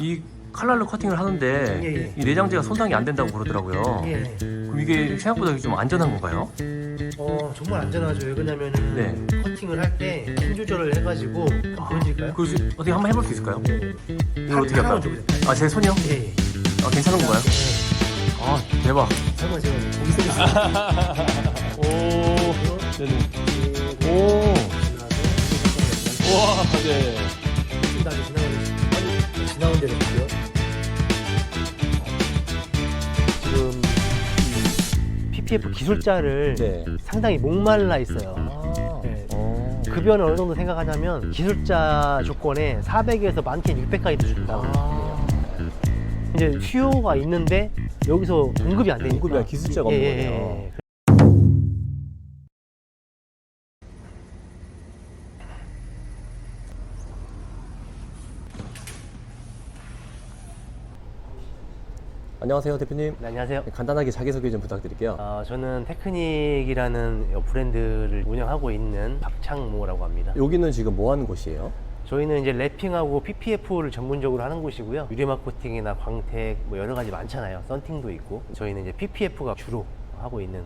이 칼날로 커팅을 하는데 예. 이 내장재가 손상이 안 된다고 그러더라고요. 예. 그럼 이게 생각보다 좀 안전한 건가요? 정말 안전하죠. 왜 그러냐면은 네. 커팅을 할 때 힘 조절을 해가지고 한번 보여드릴까요? 그 어떻게 한번 해볼 수 있을까요? 이걸 어떻게 하나만 할까요? 줘보세요. 아, 제 손이요? 예. 아, 괜찮은 건가요? 네. 아, 대박. 잠깐만 제가 고기 쏘겠습니다. 오, 네네. 오, 우와, 네. 나중에 지나가는 대로 볼게요. 지금 이 PPF 기술자를 네. 상당히 목말라 있어요. 아, 네. 어. 급여는 어느 정도 생각하냐면 기술자 조건에 400에서 많게는 600까지도 준다고 아. 이제 수요가 있는데 여기서 공급이 안 되니까 공급이 아니라 기술자가 없는 거네요. 안녕하세요, 대표님. 네, 안녕하세요. 간단하게 자기소개 좀 부탁드릴게요. 저는 테크닉이라는 브랜드를 운영하고 있는 박창모라고 합니다. 여기는 지금 뭐 하는 곳이에요? 저희는 이제 랩핑하고 PPF를 전문적으로 하는 곳이고요. 유리막 코팅이나 광택 뭐 여러 가지 많잖아요. 썬팅도 있고 저희는 이제 PPF가 주로 하고 있는.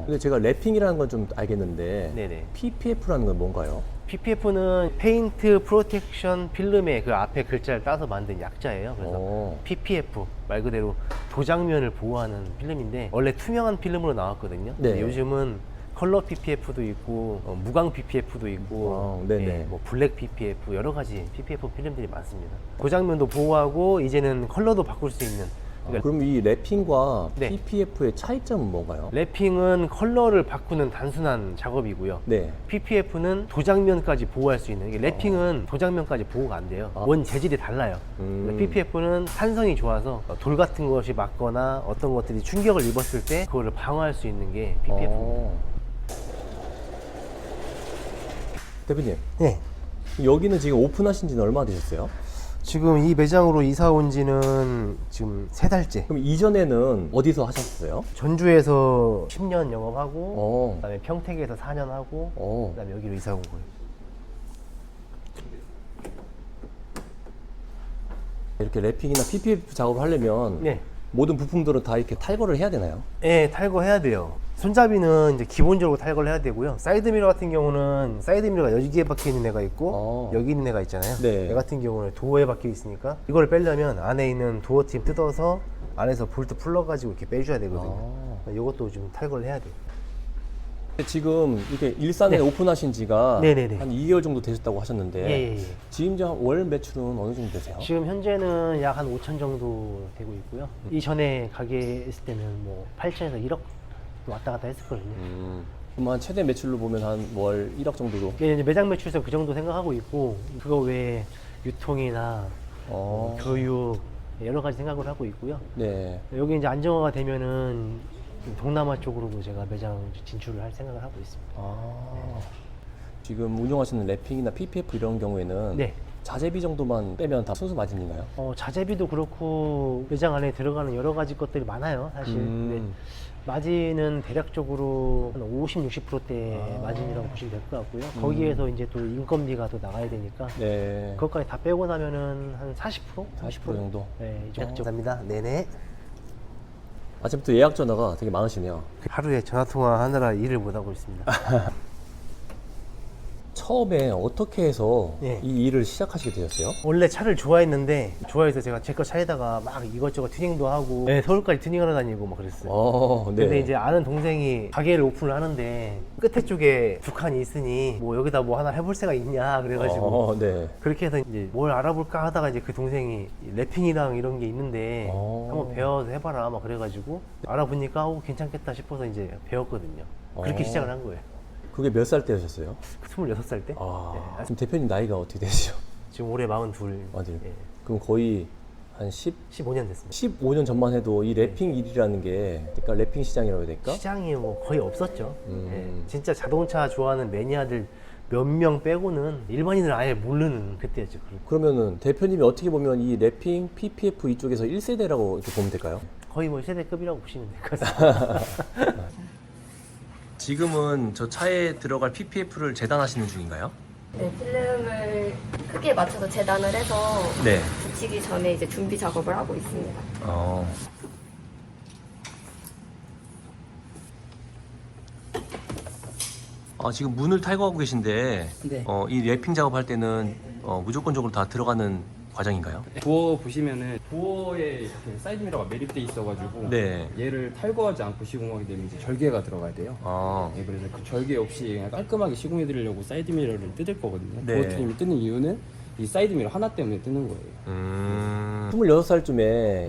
근데 제가 랩핑이라는 건 좀 알겠는데 네네. PPF라는 건 뭔가요? PPF는 페인트 프로텍션 필름의 그 앞에 글자를 따서 만든 약자예요. 그래서 PPF 말 그대로 도장면을 보호하는 필름인데 원래 투명한 필름으로 나왔거든요. 네. 근데 요즘은 컬러 PPF도 있고 무광 PPF도 있고 네네. 예, 뭐 블랙 PPF 여러 가지 PPF 필름들이 많습니다. 도장면도 보호하고 이제는 컬러도 바꿀 수 있는. 그러니까 그럼 이 랩핑과 네. PPF의 차이점은 뭔가요? 랩핑은 컬러를 바꾸는 단순한 작업이고요. 네. PPF는 도장면까지 보호할 수 있는. 이게 랩핑은 도장면까지 보호가 안 돼요. 원 재질이 달라요. PPF는 탄성이 좋아서 돌 같은 것이 맞거나 어떤 것들이 충격을 입었을 때 그거를 방어할 수 있는 게 PPF입니다. 대표님, 네. 여기는 지금 오픈하신 지는 얼마나 되셨어요? 지금 이 매장으로 이사 온 지는 지금 3달째. 그럼 이전에는 어디서 하셨어요? 전주에서 10년 영업하고 어. 그다음에 평택에서 4년 하고 그다음에 여기로 이사 온 거예요. 이렇게 랩핑이나 PPF 작업을 하려면 네. 모든 부품들은 다 이렇게 탈거를 해야 되나요? 네, 탈거해야 돼요. 손잡이는 이제 기본적으로 탈거를 해야 되고요. 사이드미러 같은 경우는 사이드미러가 여기에 박혀 있는 애가 있고 여기 있는 애가 있잖아요. 네. 얘 같은 경우는 도어에 박혀 있으니까 이걸 빼려면 안에 있는 도어 팁 뜯어서 안에서 볼트 풀러가지고 이렇게 빼줘야 되거든요. 이것도 좀 탈거를 해야 돼요. 지금 이렇게 일산에 네. 오픈하신 지가 네네네. 한 2개월 정도 되셨다고 하셨는데 예. 지금 이제 월 매출은 어느 정도 되세요? 지금 현재는 약 한 5천 정도 되고 있고요. 이전에 가게 있을 때는 뭐 8천에서 1억 왔다 갔다 했었거든요. 그럼 한 최대 매출로 보면 한 월 1억 정도로? 이게 이제 매장 매출에서 그 정도 생각하고 있고 그거 외에 유통이나 교육 여러 가지 생각을 하고 있고요. 네. 여기 이제 안정화가 되면은 동남아 쪽으로도 제가 매장 진출을 할 생각을 하고 있습니다. 지금 운영하시는 랩핑이나 PPF 이런 경우에는 네. 자재비 정도만 빼면 다 순수 마진인가요? 자재비도 그렇고 매장 안에 들어가는 여러 가지 것들이 많아요, 사실. 근데 마진은 대략적으로 한 50, 60%대 마진이라고 보시면 될 것 같고요. 거기에서 이제 또 인건비가 또 나가야 되니까 네. 그것까지 다 빼고 나면은 한 40%? 40% 정도? 네, 이 정도. 감사합니다. 네네. 아침부터 예약 전화가 되게 많으시네요. 하루에 전화 통화하느라 일을 못 하고 있습니다. 처음에 어떻게 해서 네. 이 일을 시작하시게 되셨어요? 원래 차를 좋아했는데 좋아해서 제가 제 거 차에다가 막 이것저것 튜닝도 하고 서울까지 튜닝하러 다니고 막 그랬어요. 네. 근데 이제 아는 동생이 가게를 오픈을 하는데 끝에 쪽에 두 칸이 있으니 뭐 여기다 뭐 하나 해볼 새가 있냐 그래가지고 네. 그렇게 해서 이제 뭘 알아볼까 하다가 이제 그 동생이 랩핑이랑 이런 게 있는데 한번 배워서 해봐라 막 그래가지고 알아보니까 괜찮겠다 싶어서 이제 배웠거든요. 그렇게 시작을 한 거예요. 그게 몇 살 때셨어요? 26살 때. 지금 대표님 나이가 어떻게 되시죠? 지금 올해 42. 맞아요. 예. 그럼 거의 한 15년 됐습니다. 15년 전만 해도 이 랩핑 일이라는 게, 그러니까 랩핑 시장이라고 해야 될까? 시장이 뭐 거의 없었죠. 예. 진짜 자동차 좋아하는 매니아들 몇 명 빼고는 일반인을 아예 모르는 그때였죠. 그러면은 대표님이 어떻게 보면 이 랩핑, PPF 이쪽에서 1세대라고 이렇게 보면 될까요? 거의 뭐 세대급이라고 보시면 될 것 같습니다. 지금은 저 차에 들어갈 PPF를 재단하시는 중인가요? 네, 필름을 크기에 맞춰서 재단을 해서 네. 붙이기 전에 이제 준비 작업을 하고 있습니다. 지금 문을 탈거하고 계신데 네. 이 랩핑 작업할 때는 무조건적으로 다 들어가는 과정인가요? 부어 보시면은 부어에 이렇게 사이드 미러가 매립돼 있어가지고 네. 얘를 탈거하지 않고 시공하게 되면 이제 절개가 들어가야 돼요. 네, 그래서 그 절개 없이 그냥 깔끔하게 시공해 드리려고 사이드 미러를 뜯을 거거든요. 네. 부어 트림이 뜨는 이유는 이 사이드 미러 하나 때문에 뜨는 거예요. 26살쯤에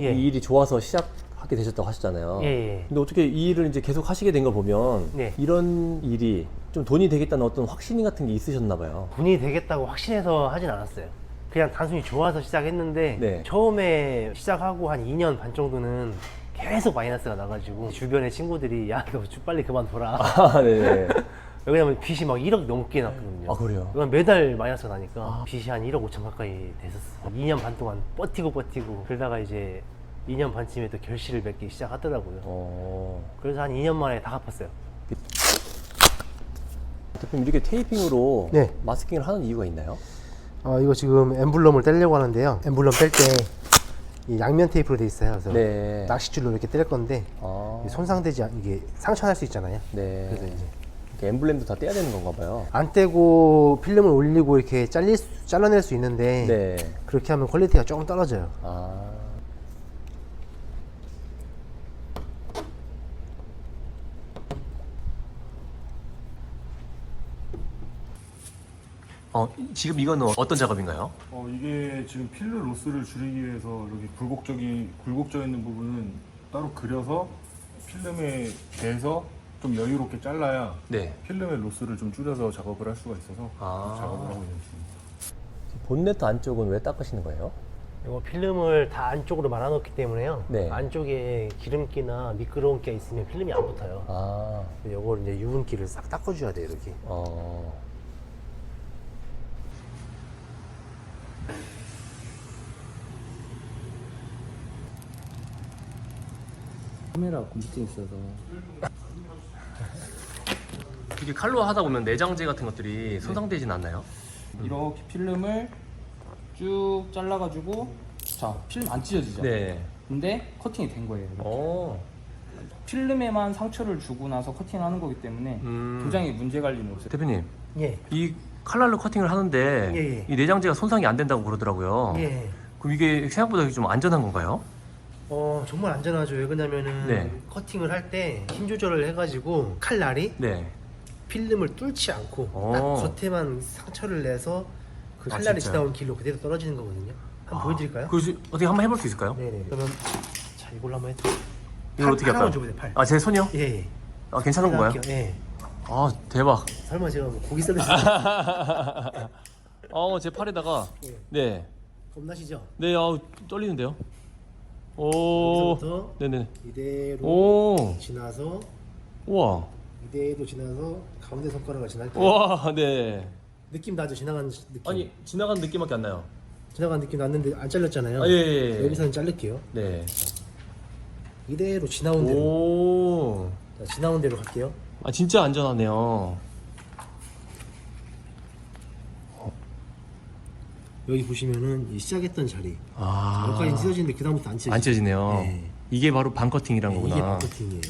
예. 이 일이 좋아서 시작하게 되셨다고 하셨잖아요. 예. 근데 어떻게 이 일을 이제 계속 하시게 된 걸 보면 네. 이런 일이 좀 돈이 되겠다는 어떤 확신 같은 게 있으셨나 봐요. 돈이 되겠다고 확신해서 하진 않았어요. 그냥 단순히 좋아서 시작했는데 네. 처음에 시작하고 한 2년 반 정도는 계속 마이너스가 나가지고 주변의 친구들이 야 너 빨리 그만둬라. 네네. 왜냐면 빚이 막 1억 넘게 났거든요. 아, 그래요? 그건 매달 마이너스가 나니까 빚이 한 1억 5천 가까이 됐었어요. 2년 반 동안 버티고 그러다가 이제 2년 반쯤에 또 결실을 맺기 시작하더라고요. 그래서 한 2년 만에 다 갚았어요. 대표님 이렇게 테이핑으로 네. 마스킹을 하는 이유가 있나요? 이거 지금 엠블럼을 떼려고 하는데요. 엠블럼 뗄 때 이 양면 테이프로 돼 있어요. 그래서 네. 낚싯줄로 이렇게 뗄 건데 손상되지 이게 상처날 수 있잖아요. 네. 그래서 이제 이렇게 엠블렘도 다 떼야 되는 건가 봐요. 안 떼고 필름을 올리고 이렇게 잘라낼 수 있는데 네. 그렇게 하면 퀄리티가 조금 떨어져요. 지금 이거는 어떤 작업인가요? 이게 지금 필름 로스를 줄이기 위해서 이렇게 굴곡져 있는 부분은 따로 그려서 필름에 대서 좀 여유롭게 잘라야 네. 필름의 로스를 좀 줄여서 작업을 할 수가 있어서 작업을 하고 있습니다. 본네트 안쪽은 왜 닦으시는 거예요? 이거 필름을 다 안쪽으로 말아놓기 때문에요. 네. 안쪽에 기름기나 미끄러운 게 있으면 필름이 안 붙어요. 이걸 이제 유분기를 싹 닦아줘야 돼요, 이렇게. 카메라 곰팡이 있어서 이게 칼로 하다 보면 내장재 같은 것들이 손상되진 않나요? 이렇게 필름을 쭉 잘라가지고 자 필름 안 찢어지죠? 네. 근데 커팅이 된 거예요. 이렇게. 필름에만 상처를 주고 나서 커팅을 하는 거기 때문에 도장에 문제가 갈 리는 없어요. 대표님, 예. 이 칼날로 커팅을 하는데 예. 이 내장재가 손상이 안 된다고 그러더라고요. 예. 그럼 이게 생각보다 좀 안전한 건가요? 정말 안전하죠. 왜 그러냐면은 네. 커팅을 할 때 힘 조절을 해가지고 칼날이 네. 필름을 뚫지 않고 딱 겉에만 상처를 내서 그 아, 칼날이 진짜요? 지나온 길로 그대로 떨어지는 거거든요. 한번 보여드릴까요? 어떻게 한번 해볼 수 있을까요? 네네. 그러면 자 이걸로 한번 해도 이걸 어떻게 할까요? 줘보세요. 팔. 제 손이요? 예. 괜찮은 건가요? 할게요. 예. 대박. 설마 제가 뭐 고기 썰으시죠? 제 팔에다가 예. 네. 겁나시죠? 네, 떨리는데요. 오. 여기서부터 네네. 이대로 오. 지나서 우와. 이대로 지나서 가운데 손가락을 지날 때 우와, 네. 느낌 나죠? 지나가는 느낌. 지나가는 느낌밖에 안 나요. 지나가는 느낌 났는데 안 잘렸잖아요. 예. 여기서는 자를게요. 네. 이대로 지나온 대로. 오. 자, 지나온 대로 갈게요. 진짜 안전하네요. 여기 보시면은 이 시작했던 자리. 여기까지 찢어지는데 그 다음부터 안 찢어져요. 안 찢어지네요. 네. 이게 바로 반커팅이란 거구나. 이게 마케팅이에요.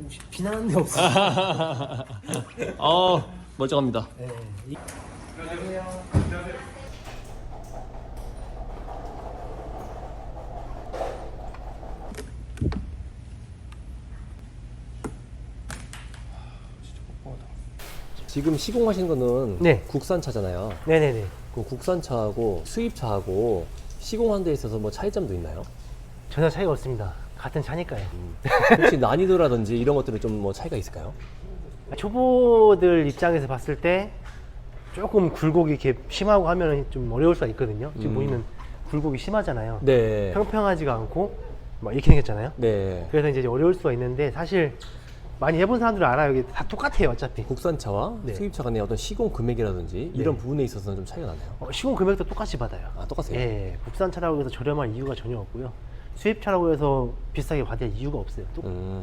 혹시 비난하는 데 없어요? 멀쩡합니다. 네. 지금 시공하신 거는 네. 국산차잖아요. 네네네. 그 국산차하고 수입차하고 시공하는 데 있어서 뭐 차이점도 있나요? 전혀 차이가 없습니다. 같은 차니까요. 혹시 난이도라든지 이런 것들은 좀 뭐 차이가 있을까요? 초보들 입장에서 봤을 때 조금 굴곡이 이렇게 심하고 하면 좀 어려울 수가 있거든요. 지금 보이면 굴곡이 심하잖아요. 네. 평평하지가 않고 막 이렇게 생겼잖아요. 네. 그래서 이제 어려울 수가 있는데 사실 많이 해본 사람들은 알아요. 이게 다 똑같아요, 어차피. 국산차와 네. 수입차 간의 어떤 시공 금액이라든지 이런 부분에 있어서는 좀 차이가 나나요? 시공 금액도 똑같이 받아요. 똑같아요? 예, 국산차라고 해서 저렴할 이유가 전혀 없고요. 수입차라고 해서 비싸게 받을 이유가 없어요.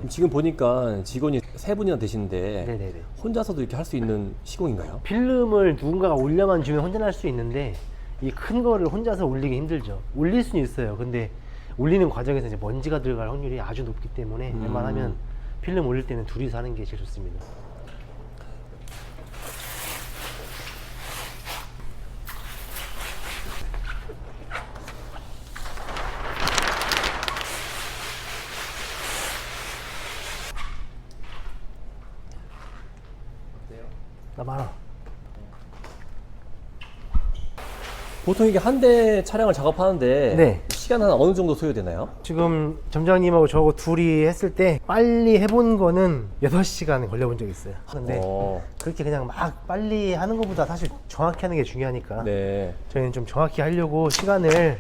지금 보니까 직원이 3분이나 되시는데 네네네. 혼자서도 이렇게 할 수 있는 시공인가요? 필름을 누군가가 올려만 주면 혼자 할 수 있는데 이 큰 거를 혼자서 올리기 힘들죠. 올릴 수는 있어요. 근데 올리는 과정에서 이제 먼지가 들어갈 확률이 아주 높기 때문에 웬만하면 필름 올릴 때는 둘이서 하는 게 제일 좋습니다. 나 많아. 보통 이게 한 대 차량을 작업하는데 네. 시간 한 어느 정도 소요되나요? 지금 점장님하고 저하고 둘이 했을 때 빨리 해본 거는 6시간 걸려본 적이 있어요. 근데 그렇게 그냥 막 빨리 하는 것보다 사실 정확히 하는 게 중요하니까 네. 저희는 좀 정확히 하려고 시간을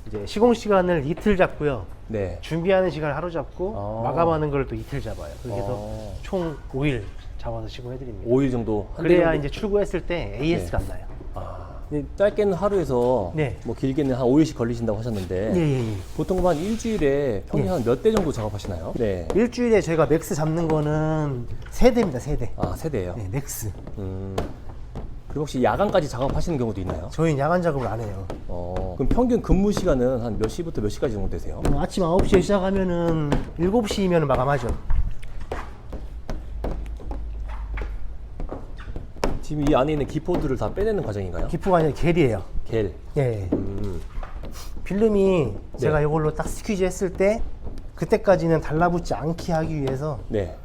이제 시공 시간을 이틀 잡고요. 네. 준비하는 시간을 하루 잡고 마감하는 걸 또 이틀 잡아요. 그렇게 해서 총 5일 잡아서 시공해드립니다. 5일 정도? 한대 그래야 정도? 이제 출고했을 때 AS가 안 나요. 근데 짧게는 하루에서 네. 뭐 길게는 한 5일씩 걸리신다고 하셨는데 예. 보통 한 일주일에 평균 한 몇 대 정도 작업하시나요? 네. 일주일에 저희가 맥스 잡는 거는 3대입니다. 3대. 아, 세대예요? 네, 맥스. 그리고 혹시 야간까지 작업하시는 경우도 있나요? 저희는 야간 작업을 안 해요. 그럼 평균 근무 시간은 한 몇 시부터 몇 시까지 정도 되세요? 아침 9시에 시작하면은 7시면 마감하죠. 지금 이 안에 있는 기포들을 다 빼내는 과정인가요? 기포가 아니라 겔이에요. 겔. 예. 필름이 제가 이걸로 딱 스퀴즈 했을 때 그때까지는 달라붙지 않게 하기 위해서 네.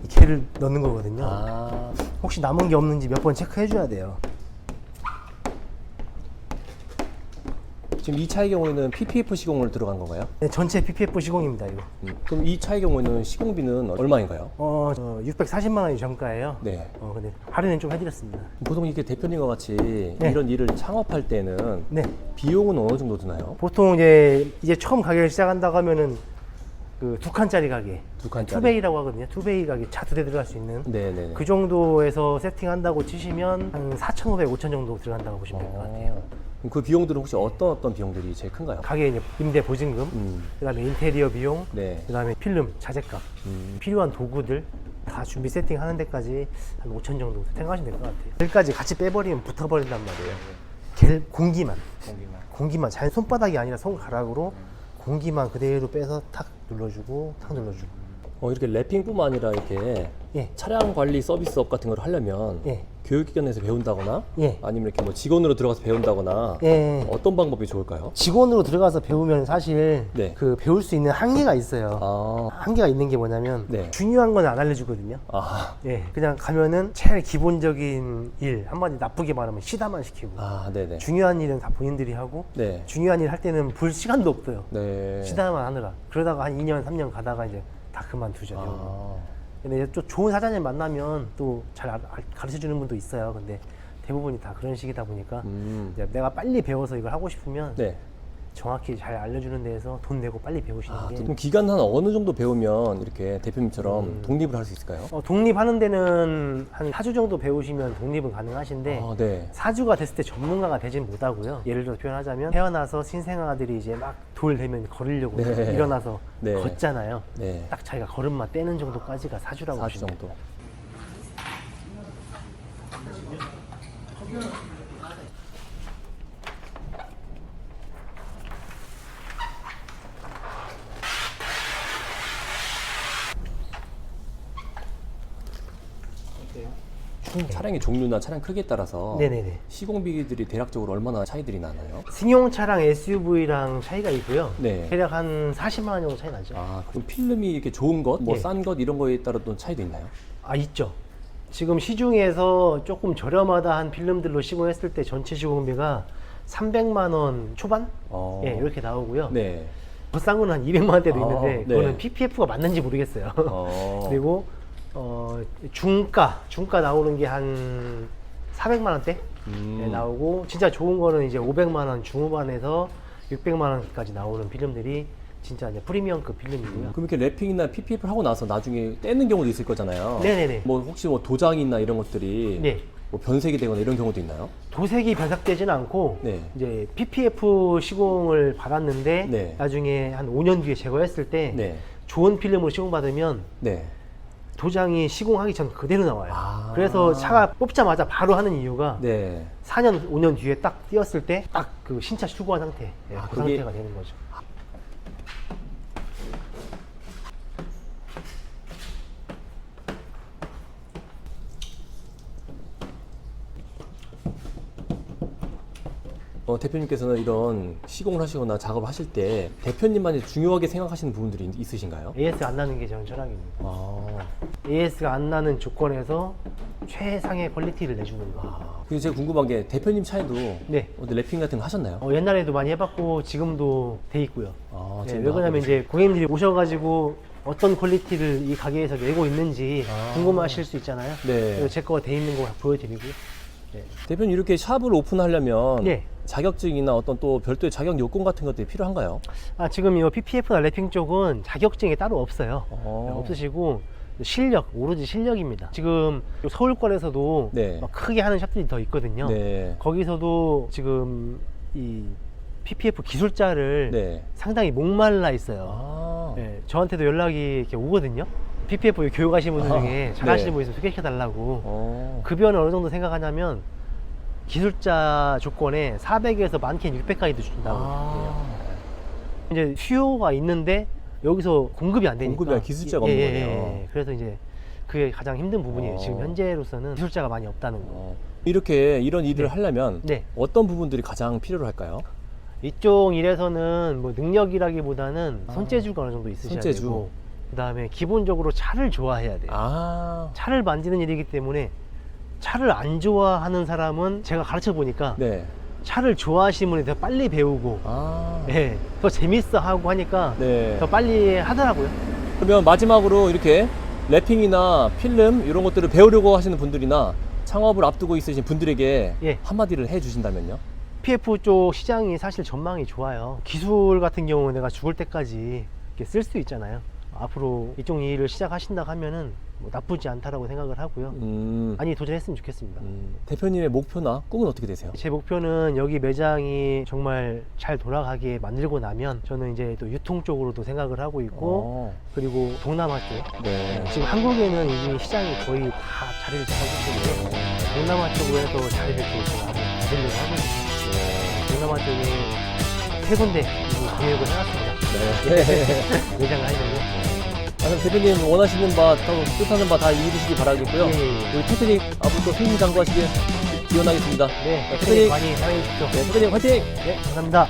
이 겔을 넣는 거거든요. 아, 혹시 남은 게 없는지 몇 번 체크해 줘야 돼요. 지금 이 차의 경우에는 PPF 시공을 들어간 건가요? 네, 전체 PPF 시공입니다, 이거. 그럼 이 차의 경우에는 시공비는 얼마인가요? 640만 원이 정가예요. 네. 근데 할인은 좀 해드렸습니다. 보통 이렇게 대표님과 같이 네. 이런 일을 창업할 때는 네. 비용은 어느 정도 드나요? 보통 이제 처음 가게를 시작한다고 하면은 그 2칸짜리 가게. 두 칸짜리. 투베이라고 하거든요. 투베이 가게 차 2대 들어갈 수 있는. 네네. 그 정도에서 세팅한다고 치시면 한 4,500, 5,000 정도 들어간다고 보시면 될 것 같아요. 그럼 그 비용들은 혹시 어떤 비용들이 제일 큰가요? 가게 이제 임대 보증금, 그다음에 인테리어 비용, 네. 그다음에 필름, 자재값, 필요한 도구들 다 준비 세팅하는 데까지 한 5,000 정도 생각하시면 될 것 같아요. 겔까지 같이 빼버리면 붙어버린단 말이에요. 겔 공기만 자연 손바닥이 아니라 손가락으로 공기만 그대로 빼서 탁 눌러주고 탁 눌러주고. 이렇게 랩핑뿐만 아니라 이렇게 예. 차량 관리 서비스업 같은 걸 하려면 예. 교육기관에서 배운다거나 예. 아니면 이렇게 뭐 직원으로 들어가서 배운다거나 예. 어떤 방법이 좋을까요? 직원으로 들어가서 배우면 사실 네. 그 배울 수 있는 한계가 있어요. 아, 한계가 있는 게 뭐냐면 네. 중요한 건 안 알려주거든요. 아, 예, 그냥 가면은 제일 기본적인 일, 한마디 나쁘게 말하면 시다만 시키고 네네. 중요한 일은 다 본인들이 하고 네. 중요한 일 할 때는 볼 시간도 없어요. 네. 시다만 하느라. 그러다가 한 2년, 3년 가다가 이제 다 그만두죠. 근데 이제 또 좋은 사장님 만나면 또 잘 가르쳐 주는 분도 있어요. 근데 대부분이 다 그런 식이다 보니까 이제 내가 빨리 배워서 이걸 하고 싶으면 네. 정확히 잘 알려주는 데에서 돈 내고 빨리 배우시는 게 그럼 기간 한 어느 정도 배우면 이렇게 대표님처럼 독립을 할 수 있을까요? 독립하는 데는 한 4주 정도 배우시면 독립은 가능하신데 네. 4주가 됐을 때 전문가가 되진 못하고요. 예를 들어 표현하자면 태어나서 신생아들이 이제 막 돌 되면 걸으려고 네. 일어나서 네. 걷잖아요. 네. 딱 자기가 걸음마 떼는 정도까지가 4주라고 4주 보시면 돼요. 정도. 차량의 종류나 차량 크기에 따라서 네네네. 시공비들이 대략적으로 얼마나 차이들이 나나요? 승용차랑 SUV랑 차이가 있고요. 네. 대략 한 40만 원 정도 차이 나죠. 그럼 필름이 이렇게 좋은 것, 뭐 예. 싼 것 이런 거에 따라 또 차이도 있나요? 있죠. 지금 시중에서 조금 저렴하다 한 필름들로 시공했을 때 전체 시공비가 300만 원 초반? 예, 이렇게 나오고요. 네. 더 싼 거는 한 200만 원대도 있는데 네. 그거는 PPF가 맞는지 모르겠어요. 그리고 중가 나오는 게 한 400만 원대 나오고 진짜 좋은 거는 이제 500만 원 중후반에서 600만 원까지 나오는 필름들이 진짜 이제 프리미엄급 필름이고요. 그럼 이렇게 랩핑이나 PPF를 하고 나서 나중에 떼는 경우도 있을 거잖아요. 네네네. 뭐 혹시 뭐 도장이나 이런 것들이 네. 뭐 변색이 되거나 이런 경우도 있나요? 도색이 변색되지는 않고 네. 이제 PPF 시공을 받았는데 네. 나중에 한 5년 뒤에 제거했을 때 네. 좋은 필름으로 시공받으면 네. 도장이 시공하기 전 그대로 나와요. 아. 그래서 차가 뽑자마자 바로 하는 이유가 네. 4년, 5년 뒤에 딱 띄었을 때 딱 그 신차 출고한 상태, 예, 아, 그 그게- 상태가 되는 거죠. 대표님께서는 이런 시공을 하시거나 작업을 하실 때 대표님만이 중요하게 생각하시는 부분들이 있으신가요? AS가 안 나는 게 저는 철학입니다. 아, AS가 안 나는 조건에서 최상의 퀄리티를 내주는 거. 그리고 제가 궁금한 게 대표님 차에도 네. 어디 랩핑 같은 거 하셨나요? 옛날에도 많이 해봤고 지금도 돼 있고요. 아, 예, 지금도 왜 그러냐면 하고 이제 고객님들이 오셔가지고 어떤 퀄리티를 이 가게에서 내고 있는지 궁금하실 수 있잖아요. 네. 그래서 제 거 돼 있는 거 보여드리고요. 네. 대표님 이렇게 샵을 오픈하려면 네. 자격증이나 어떤 또 별도의 자격 요건 같은 것들이 필요한가요? 지금 이 PPF나 랩핑 쪽은 자격증이 따로 없어요. 어. 없으시고 실력, 오로지 실력입니다. 지금 서울권에서도 네. 막 크게 하는 샵들이 더 있거든요. 네. 거기서도 지금 이 PPF 기술자를 네. 상당히 목말라 있어요. 아. 네, 저한테도 연락이 이렇게 오거든요. PPF 교육하시는 분들 중에 잘하시는 네. 분 있으면 소개해달라고. 어. 급여는 어느 정도 생각하냐면 기술자 조건에 400에서 많게는 600까지도 준다고 해요. 이제 수요가 있는데 여기서 공급이 안 되니까 공급이 기술자가 없는 거네요. 그래서 이제 그게 가장 힘든 부분이에요. 지금 현재로서는 기술자가 많이 없다는 거. 이렇게 이런 일을 네. 하려면 네. 어떤 부분들이 가장 필요로 할까요? 이쪽 일에서는 뭐 능력이라기보다는 손재주가 어느 정도 있으셔야 손재주. 되고, 그다음에 기본적으로 차를 좋아해야 돼요. 차를 만지는 일이기 때문에 차를 안 좋아하는 사람은 제가 가르쳐 보니까 네. 차를 좋아하시는 분이 더 빨리 배우고 예, 더 재밌어 하고 하니까 네. 더 빨리 하더라고요. 그러면 마지막으로 이렇게 랩핑이나 필름 이런 것들을 배우려고 하시는 분들이나 창업을 앞두고 있으신 분들에게 예. 한마디를 해 주신다면요? PF 쪽 시장이 사실 전망이 좋아요. 기술 같은 경우는 내가 죽을 때까지 쓸 수 있잖아요. 앞으로 이쪽 일을 시작하신다 하면은 뭐 나쁘지 않다라고 생각을 하고요. 많이 도전했으면 좋겠습니다. 대표님의 목표나 꿈은 어떻게 되세요? 제 목표는 여기 매장이 정말 잘 돌아가게 만들고 나면 저는 이제 또 유통 쪽으로도 생각을 하고 있고 그리고 동남아 쪽 네. 지금 한국에는 이미 시장이 거의 다 자리를 잡았기 때문에 동남아 쪽으로 해서 자리를 또 제가 한번 만들려고 하고 있습니다. 동남아 쪽에 3군데 이미 계획을 해놨습니다. 네. 매장을 하려고. 그럼 대표님 원하시는 바, 뜻하는 바 다 이루시기 바라겠고요. 예. 우리 테크닉 앞으로 승승장구하시길 기원하겠습니다. 네, 테크닉 많이 사랑해 주십시오. 네, 테크닉 화이팅! 네, 감사합니다.